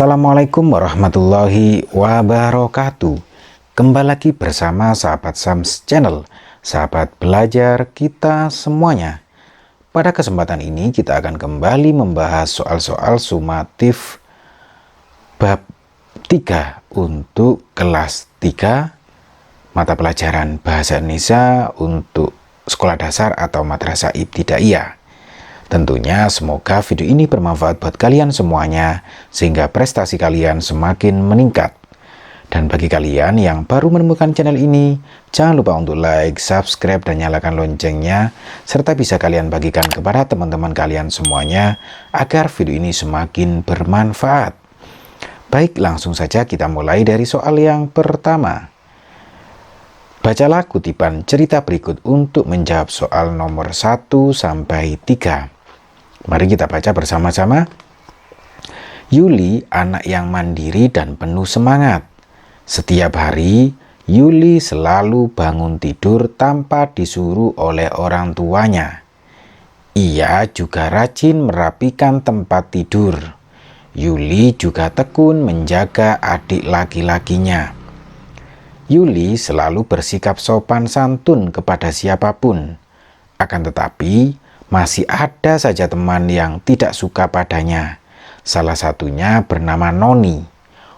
Assalamualaikum warahmatullahi wabarakatuh. Kembali lagi bersama sahabat Sams Channel, sahabat belajar kita semuanya. Pada kesempatan ini kita akan kembali membahas soal-soal sumatif bab 3 untuk kelas 3 mata pelajaran Bahasa Indonesia untuk sekolah dasar atau madrasah ibtidaiyah. Tentunya semoga video ini bermanfaat buat kalian semuanya sehingga prestasi kalian semakin meningkat. Dan bagi kalian yang baru menemukan channel ini, jangan lupa untuk like, subscribe, dan nyalakan loncengnya, serta bisa kalian bagikan kepada teman-teman kalian semuanya agar video ini semakin bermanfaat. Baik, langsung saja kita mulai dari soal yang pertama. Bacalah kutipan cerita berikut untuk menjawab soal nomor 1 sampai 3. Mari kita baca bersama-sama. Yuli anak yang mandiri dan penuh semangat. Setiap hari, Yuli selalu bangun tidur tanpa disuruh oleh orang tuanya. Ia juga rajin merapikan tempat tidur. Yuli juga tekun menjaga adik laki-lakinya. Yuli selalu bersikap sopan santun kepada siapapun. Akan tetapi, masih ada saja teman yang tidak suka padanya. Salah satunya bernama Noni.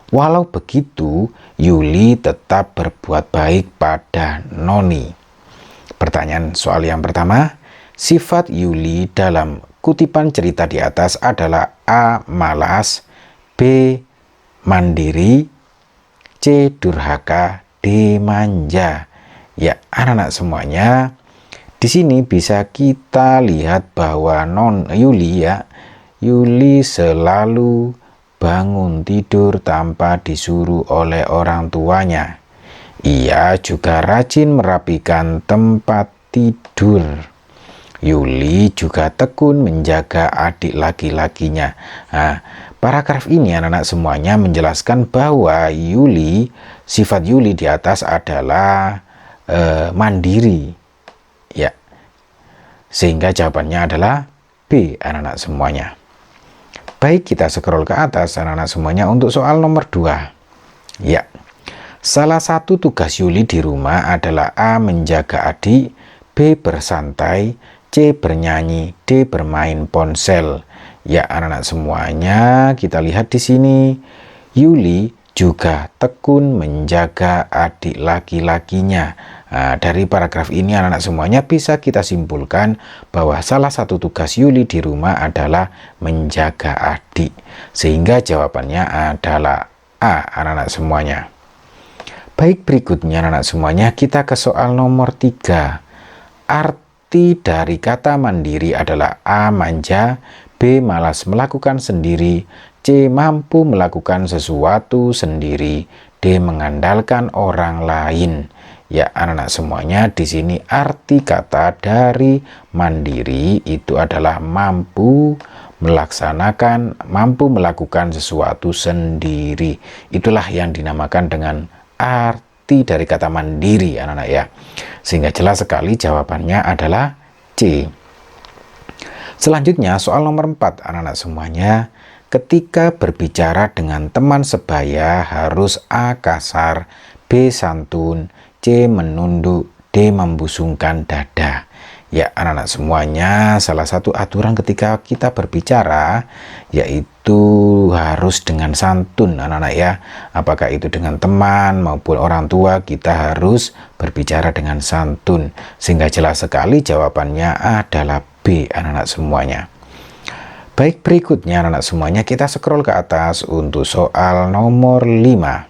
Walau begitu, Yuli tetap berbuat baik pada Noni. Pertanyaan soal yang pertama, sifat Yuli dalam kutipan cerita di atas adalah A. Malas, B. Mandiri, C. Durhaka, D. Manja. Ya, anak-anak semuanya, di sini bisa kita lihat bahwa Yuli selalu bangun tidur tanpa disuruh oleh orang tuanya. Ia juga rajin merapikan tempat tidur. Yuli juga tekun menjaga adik laki-lakinya. Nah, paragraf ini anak-anak semuanya menjelaskan bahwa sifat Yuli di atas adalah mandiri. Ya, sehingga jawabannya adalah B, anak-anak semuanya. Baik, kita scroll ke atas anak-anak semuanya untuk soal nomor 2. Ya, salah satu tugas Yuli di rumah adalah A. Menjaga adik, B. Bersantai, C. Bernyanyi, D. Bermain ponsel. Ya, anak-anak semuanya, kita lihat di sini Yuli juga tekun menjaga adik laki-lakinya. Nah, dari paragraf ini anak-anak semuanya bisa kita simpulkan bahwa salah satu tugas Yuli di rumah adalah menjaga adik. Sehingga jawabannya adalah A, anak-anak semuanya. Baik, berikutnya anak-anak semuanya kita ke soal nomor 3. Arti dari kata mandiri adalah A. Manja, B. Malas melakukan sendiri, C. Mampu melakukan sesuatu sendiri, D. Mengandalkan orang lain. Ya, anak-anak semuanya, di sini arti kata dari mandiri itu adalah mampu melakukan sesuatu sendiri. Itulah yang dinamakan dengan arti dari kata mandiri, anak-anak ya. Sehingga jelas sekali jawabannya adalah C. Selanjutnya soal nomor 4, anak-anak semuanya. Ketika berbicara dengan teman sebaya harus A. Kasar, B. Santun, C. Menunduk, D. Membusungkan dada. Ya, anak-anak semuanya, salah satu aturan ketika kita berbicara yaitu harus dengan santun, anak-anak ya. Apakah itu dengan teman maupun orang tua, kita harus berbicara dengan santun. Sehingga jelas sekali jawabannya adalah B, anak-anak semuanya. Baik, berikutnya anak-anak semuanya kita scroll ke atas untuk soal nomor 5.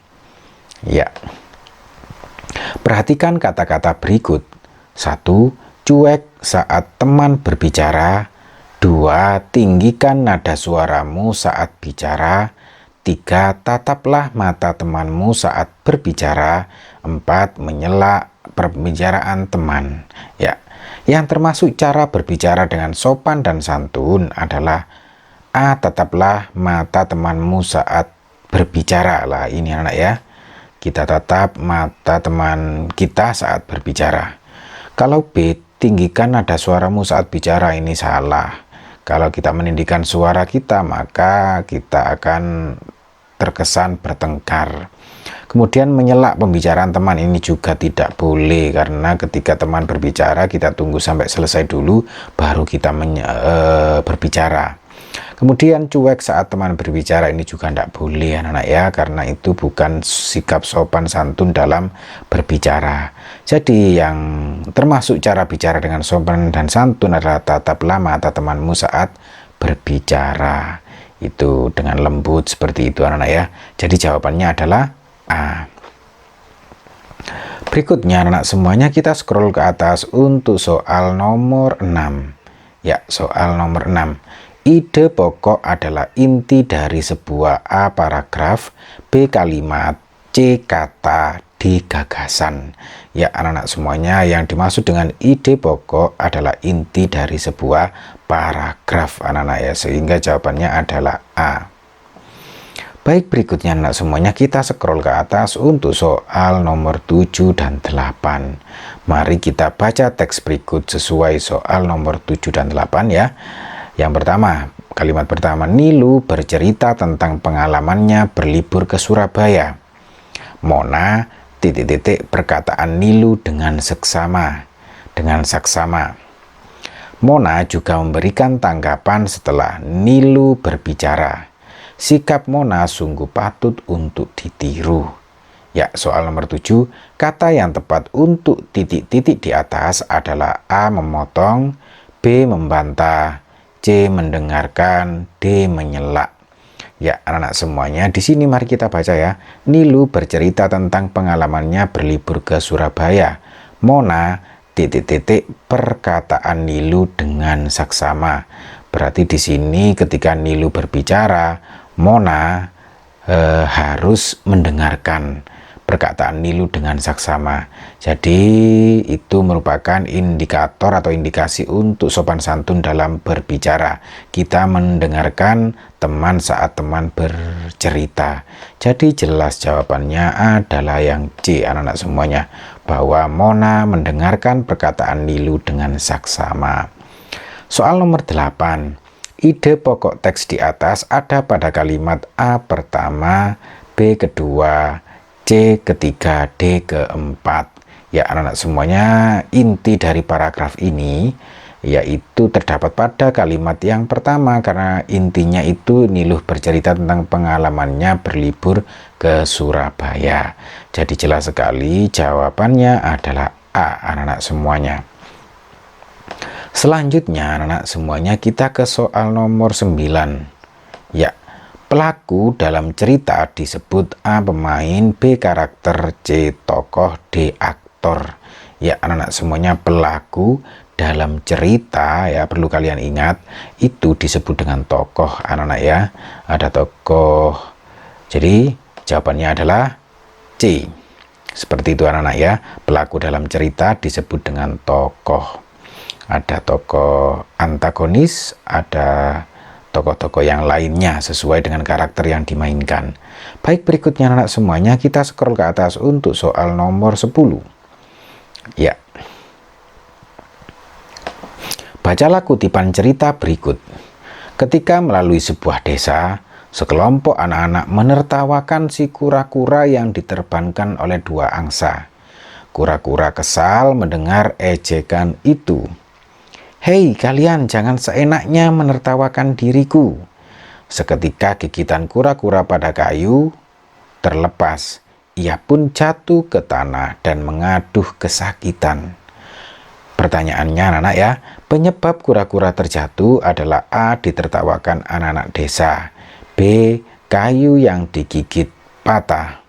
Ya. Perhatikan kata-kata berikut. 1. Cuek saat teman berbicara. 2. Tinggikan nada suaramu saat bicara. 3. Tataplah mata temanmu saat berbicara. 4. Menyela perbicaraan teman. Ya, yang termasuk cara berbicara dengan sopan dan santun adalah A. Tataplah mata temanmu saat berbicara. Lah, ini anak ya. Kita tatap mata teman kita saat berbicara. Kalau B, tinggikan nada suaramu saat bicara, ini salah. Kalau kita meninggikan suara kita, maka kita akan terkesan bertengkar. Kemudian menyela pembicaraan teman ini juga tidak boleh, karena ketika teman berbicara kita tunggu sampai selesai dulu baru kita berbicara. Kemudian cuek saat teman berbicara ini juga tidak boleh anak-anak ya, karena itu bukan sikap sopan santun dalam berbicara. Jadi yang termasuk cara bicara dengan sopan dan santun adalah tataplah mata temanmu saat berbicara, itu dengan lembut seperti itu anak-anak ya. Jadi jawabannya adalah A. Berikutnya anak-anak semuanya kita scroll ke atas untuk soal nomor 6. Ya, soal nomor 6. Ide pokok adalah inti dari sebuah A paragraf, B kalimat, C kata, D gagasan. Ya anak-anak semuanya, yang dimaksud dengan ide pokok adalah inti dari sebuah paragraf anak-anak ya, sehingga jawabannya adalah A. Baik, berikutnya anak semuanya kita scroll ke atas untuk soal nomor 7 dan 8. Mari kita baca teks berikut sesuai soal nomor 7 dan 8 ya. Yang pertama, kalimat pertama, Nilu bercerita tentang pengalamannya berlibur ke Surabaya. Mona perkataan Nilu dengan seksama. Mona juga memberikan tanggapan setelah Nilu berbicara. Sikap Mona sungguh patut untuk ditiru. Ya, soal nomor 7, kata yang tepat untuk titik-titik di atas adalah A. Memotong, B. Membantah, C. Mendengarkan, D. Menyela. Ya anak-anak semuanya, di sini mari kita baca ya. Nilu bercerita tentang pengalamannya berlibur ke Surabaya. Mona perkataan Nilu dengan saksama. Berarti di sini ketika Nilu berbicara, Mona harus mendengarkan perkataan Nilu dengan saksama. Jadi itu merupakan indikator atau indikasi untuk sopan santun dalam berbicara. Kita mendengarkan teman saat teman bercerita. Jadi jelas jawabannya adalah yang C anak-anak semuanya, bahwa Mona mendengarkan perkataan Nilu dengan saksama. Soal nomor 8. Ide pokok teks di atas ada pada kalimat A pertama, B kedua, C ketiga, D keempat. Ya anak-anak semuanya, inti dari paragraf ini yaitu terdapat pada kalimat yang pertama, karena intinya itu Nilu bercerita tentang pengalamannya berlibur ke Surabaya. Jadi jelas sekali jawabannya adalah A anak-anak semuanya. Selanjutnya anak-anak semuanya kita ke soal nomor 9. Ya, pelaku dalam cerita disebut A pemain, B karakter, C tokoh, D aktor. Ya anak-anak semuanya, pelaku dalam cerita ya perlu kalian ingat itu disebut dengan tokoh anak-anak ya. Ada tokoh. Jadi jawabannya adalah C. Seperti itu anak-anak ya. Pelaku dalam cerita disebut dengan tokoh. Ada tokoh antagonis, ada tokoh-tokoh yang lainnya sesuai dengan karakter yang dimainkan. Baik, berikutnya anak semuanya kita scroll ke atas untuk soal nomor 10. Ya. Bacalah kutipan cerita berikut. Ketika melalui sebuah desa, sekelompok anak-anak menertawakan si kura-kura yang diterbangkan oleh dua angsa. Kura-kura kesal mendengar ejekan itu. Hei kalian, jangan seenaknya menertawakan diriku. Seketika gigitan kura-kura pada kayu terlepas. Ia pun jatuh ke tanah dan mengaduh kesakitan. Pertanyaannya anak-anak ya, penyebab kura-kura terjatuh adalah A. Ditertawakan anak-anak desa, B. Kayu yang digigit patah,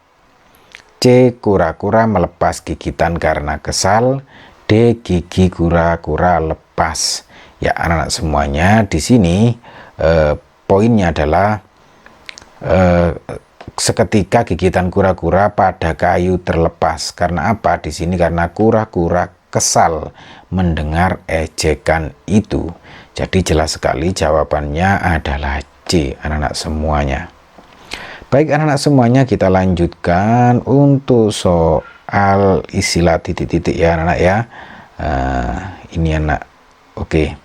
C. Kura-kura melepas gigitan karena kesal, D. Gigi kura-kura lepas. Ya anak-anak semuanya, di sini poinnya adalah seketika gigitan kura-kura pada kayu terlepas. Karena apa? Di sini karena kura-kura kesal mendengar ejekan itu. Jadi jelas sekali jawabannya adalah C anak-anak semuanya. Baik anak-anak semuanya, kita lanjutkan untuk soal istilah titik-titik ya anak-anak ya. Ini anak, oke.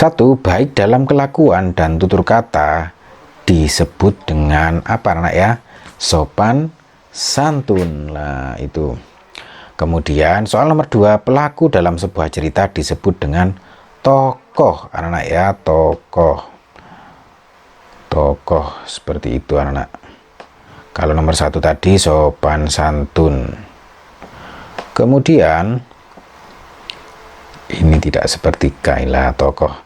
Satu, baik dalam kelakuan dan tutur kata disebut dengan apa anak ya? Sopan santun. Nah, itu. Kemudian soal nomor 2, pelaku dalam sebuah cerita disebut dengan tokoh anak-anak ya, tokoh seperti itu anak-anak. Kalau nomor 1 tadi sopan santun. Kemudian ini tidak seperti Kaila tokoh.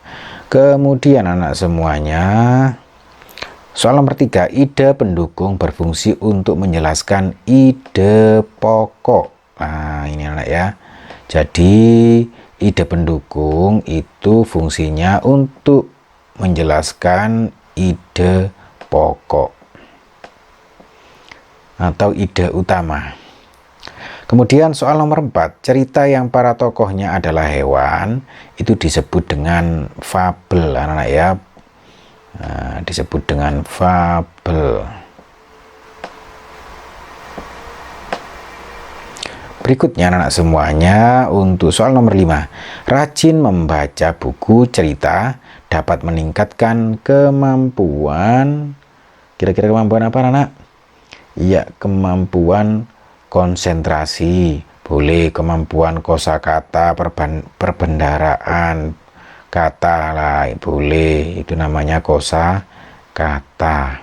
Kemudian anak semuanya, soal nomor 3, ide pendukung berfungsi untuk menjelaskan ide pokok. Nah, ini anak ya. Jadi ide pendukung itu fungsinya untuk menjelaskan ide pokok atau ide utama. Kemudian soal nomor 4, cerita yang para tokohnya adalah hewan itu disebut dengan fabel anak-anak ya. Nah, disebut dengan fabel. Berikutnya anak-anak semuanya, untuk soal nomor 5, rajin membaca buku cerita dapat meningkatkan kemampuan, kira-kira kemampuan apa anak? Iya, kemampuan konsentrasi, boleh kemampuan kosakata, perbendaraan kata lah, boleh, itu namanya kosakata.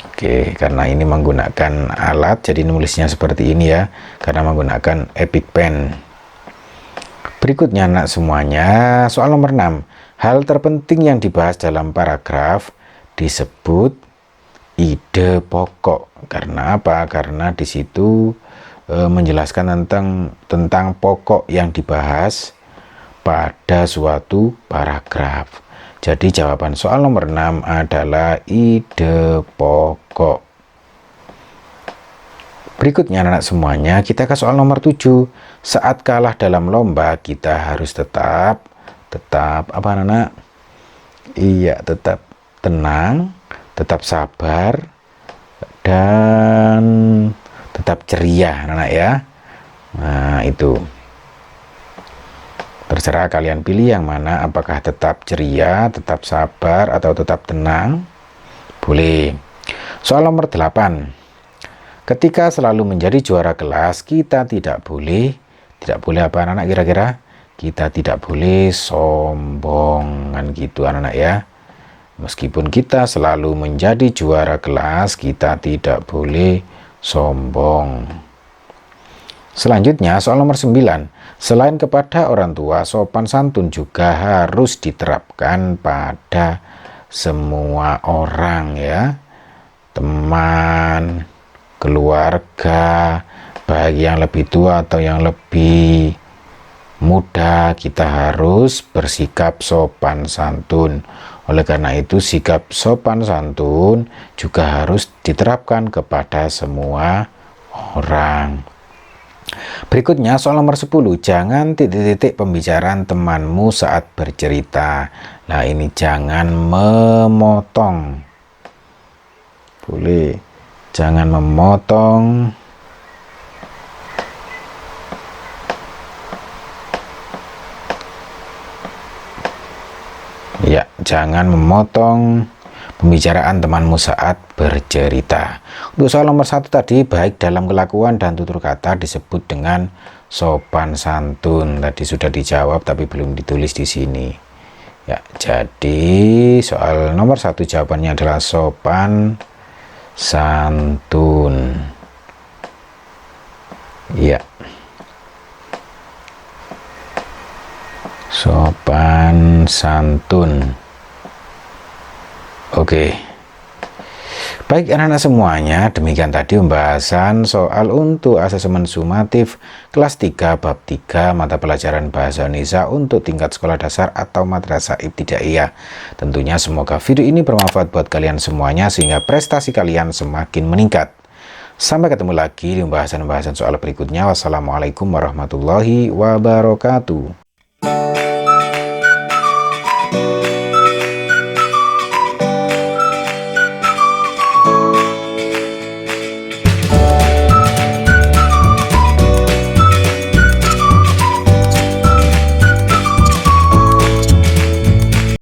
Oke, karena ini menggunakan alat, jadi nulisnya seperti ini ya, karena menggunakan Epic Pen. Berikutnya anak semuanya, soal nomor 6, hal terpenting yang dibahas dalam paragraf disebut ide pokok. Karena apa? Karena di situ menjelaskan tentang pokok yang dibahas pada suatu paragraf. Jadi jawaban soal nomor 6 adalah ide pokok. Berikutnya anak semuanya, kita ke soal nomor 7. Saat kalah dalam lomba kita harus tetap apa anak? Iya, tetap tenang, tetap sabar, dan tetap ceria anak ya. Nah, itu terserah kalian pilih yang mana, apakah tetap ceria, tetap sabar, atau tetap tenang. Boleh. Soal nomor 8, ketika selalu menjadi juara kelas kita tidak boleh apa anak-anak kira-kira? Kita tidak boleh sombong, kan gitu anak-anak ya. Meskipun kita selalu menjadi juara kelas, kita tidak boleh sombong. Selanjutnya soal nomor 9, selain kepada orang tua, sopan santun juga harus diterapkan pada semua orang ya, teman, keluarga, baik yang lebih tua atau yang lebih muda, kita harus bersikap sopan santun. Oleh karena itu sikap sopan santun juga harus diterapkan kepada semua orang. Berikutnya soal nomor 10, jangan titik-titik pembicaraan temanmu saat bercerita. Nah, ini jangan memotong. Boleh, jangan memotong. Ya, jangan memotong pembicaraan temanmu saat bercerita. Untuk soal nomor 1 tadi, baik dalam kelakuan dan tutur kata disebut dengan sopan santun. Tadi sudah dijawab tapi belum ditulis di sini. Ya, jadi soal nomor 1 jawabannya adalah sopan santun. Ya. Sopan santun. Oke. Baik anak-anak semuanya, demikian tadi pembahasan soal untuk asesmen sumatif kelas 3 bab 3 mata pelajaran bahasa Indonesia untuk tingkat sekolah dasar atau madrasah ibtidaiyah. Tentunya semoga video ini bermanfaat buat kalian semuanya sehingga prestasi kalian semakin meningkat. Sampai ketemu lagi di pembahasan soal berikutnya. Wassalamualaikum warahmatullahi wabarakatuh.